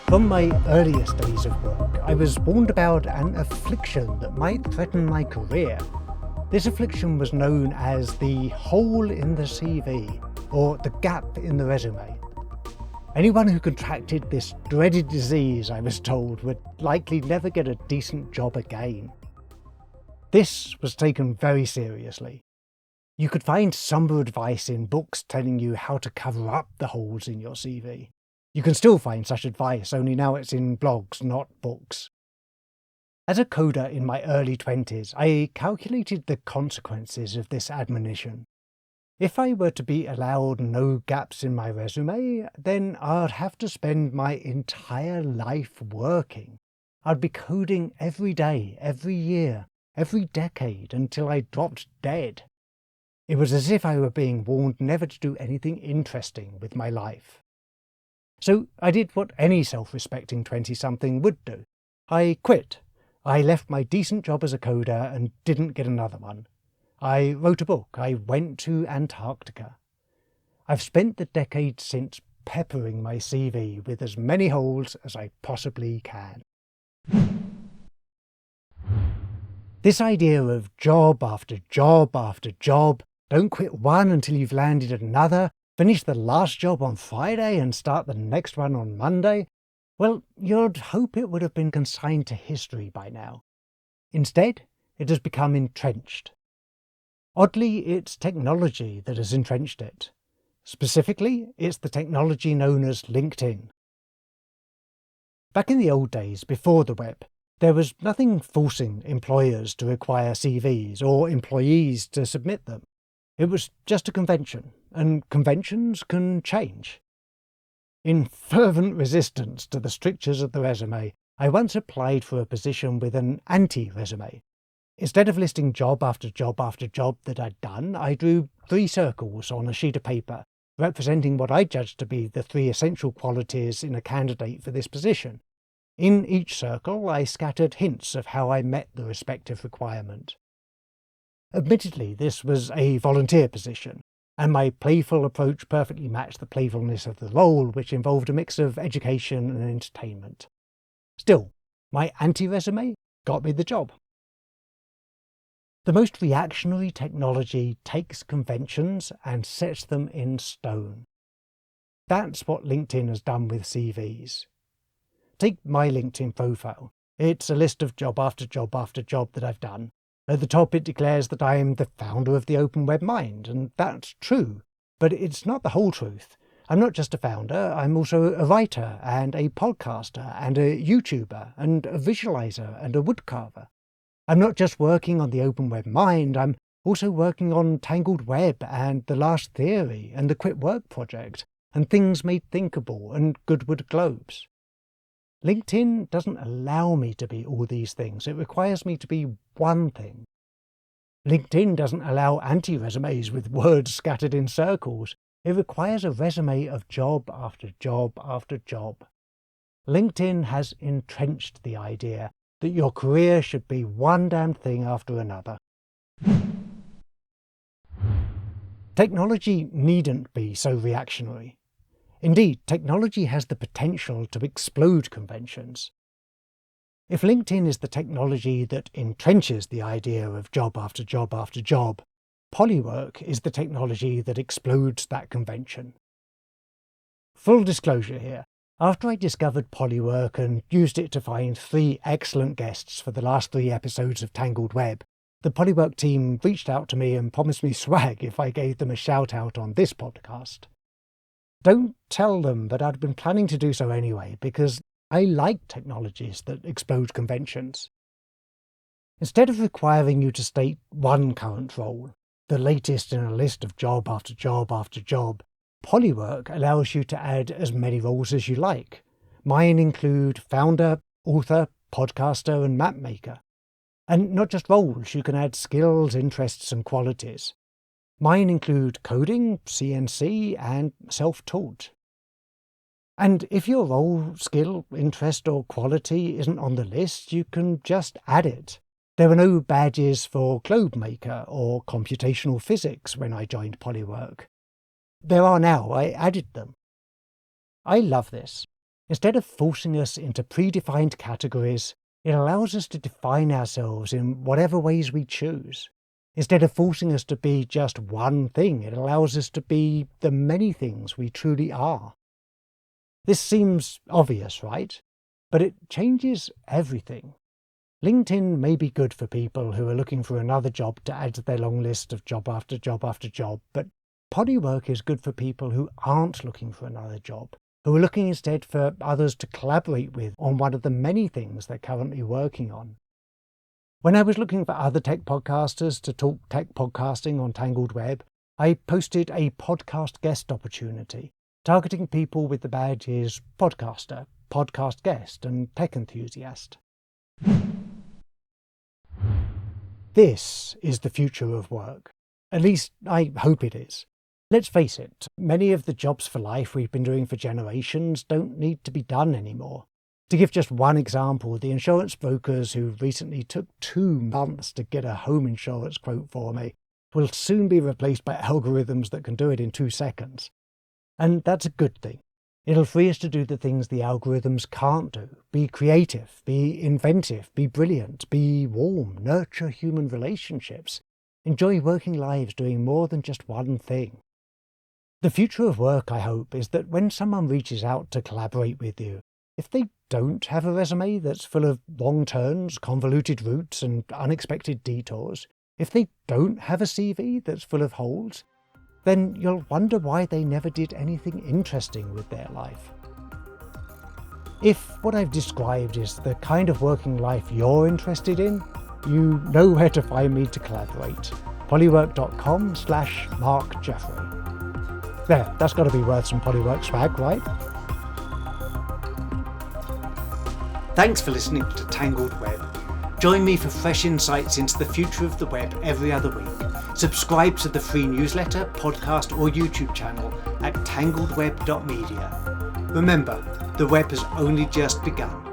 From my earliest days of work, I was warned about an affliction that might threaten my career. This affliction was known as the hole in the CV, or the gap in the resume. Anyone who contracted this dreaded disease, I was told, would likely never get a decent job again. This was taken very seriously. You could find somber advice in books telling you how to cover up the holes in your CV. You can still find such advice, only now it's in blogs, not books. As a coder in my early 20s, I calculated the consequences of this admonition. If I were to be allowed no gaps in my resume, then I'd have to spend my entire life working. I'd be coding every day, every year, every decade until I dropped dead. It was as if I were being warned never to do anything interesting with my life. So I did what any self-respecting 20-something would do. I quit. I left my decent job as a coder and didn't get another one. I wrote a book. I went to Antarctica. I've spent the decade since peppering my CV with as many holes as I possibly can. This idea of job after job after job, don't quit one until you've landed another, finish the last job on Friday and start the next one on Monday, well, you'd hope it would have been consigned to history by now. Instead, it has become entrenched. Oddly, it's technology that has entrenched it. Specifically, it's the technology known as LinkedIn. Back in the old days, before the web, there was nothing forcing employers to require CVs or employees to submit them. It was just a convention, and conventions can change. In fervent resistance to the strictures of the resume, I once applied for a position with an anti-resume. Instead of listing job after job after job that I'd done, I drew 3 circles on a sheet of paper, representing what I judged to be the 3 essential qualities in a candidate for this position. In each circle, I scattered hints of how I met the respective requirement. Admittedly, this was a volunteer position, and my playful approach perfectly matched the playfulness of the role, which involved a mix of education and entertainment. Still, my anti-resume got me the job. The most reactionary technology takes conventions and sets them in stone. That's what LinkedIn has done with CVs. Take my LinkedIn profile. It's a list of job after job after job that I've done. At the top it declares that I am the founder of the Open Web Mind, and that's true, but it's not the whole truth. I'm not just a founder, I'm also a writer and a podcaster and a YouTuber and a visualizer and a woodcarver. I'm not just working on the Open Web Mind, I'm also working on Tangled Web and The Last Theory and the Quit Work Project and Things Made Thinkable and Goodwood Globes. LinkedIn doesn't allow me to be all these things. It requires me to be one thing. LinkedIn doesn't allow anti-resumes with words scattered in circles. It requires a resume of job after job after job. LinkedIn has entrenched the idea that your career should be one damned thing after another. Technology needn't be so reactionary. Indeed, technology has the potential to explode conventions. If LinkedIn is the technology that entrenches the idea of job after job after job, Polywork is the technology that explodes that convention. Full disclosure here, after I discovered Polywork and used it to find 3 excellent guests for the last 3 episodes of Tangled Web, the Polywork team reached out to me and promised me swag if I gave them a shout out on this podcast. Don't tell them, but I'd been planning to do so anyway, because I like technologies that explode conventions. Instead of requiring you to state one current role, the latest in a list of job after job after job, Polywork allows you to add as many roles as you like. Mine include founder, author, podcaster, and mapmaker. And not just roles, you can add skills, interests, and qualities. Mine include coding, CNC, and self-taught. And if your role, skill, interest, or quality isn't on the list, you can just add it. There were no badges for globe maker or computational physics when I joined Polywork. There are now, I added them. I love this. Instead of forcing us into predefined categories, it allows us to define ourselves in whatever ways we choose. Instead of forcing us to be just one thing, it allows us to be the many things we truly are. This seems obvious, right? But it changes everything. LinkedIn may be good for people who are looking for another job to add to their long list of job after job after job, but Polywork is good for people who aren't looking for another job, who are looking instead for others to collaborate with on one of the many things they're currently working on. When I was looking for other tech podcasters to talk tech podcasting on Tangled Web, I posted a podcast guest opportunity, targeting people with the badges podcaster, podcast guest, and tech enthusiast. This is the future of work. At least, I hope it is. Let's face it, many of the jobs for life we've been doing for generations don't need to be done anymore. To give just one example, the insurance brokers who recently took 2 months to get a home insurance quote for me will soon be replaced by algorithms that can do it in 2 seconds. And that's a good thing. It'll free us to do the things the algorithms can't do. Be creative, be inventive, be brilliant, be warm, nurture human relationships, enjoy working lives doing more than just one thing. The future of work, I hope, is that when someone reaches out to collaborate with you, if they don't have a resume that's full of wrong turns, convoluted routes, and unexpected detours, if they don't have a CV that's full of holes, then you'll wonder why they never did anything interesting with their life. If what I've described is the kind of working life you're interested in, you know where to find me to collaborate. Polywork.com/Mark Jeffrey. There, that's got to be worth some Polywork swag, right? Thanks for listening to Tangled Web. Join me for fresh insights into the future of the web every other week. Subscribe to the free newsletter, podcast or YouTube channel at tangledweb.media. Remember, the web has only just begun.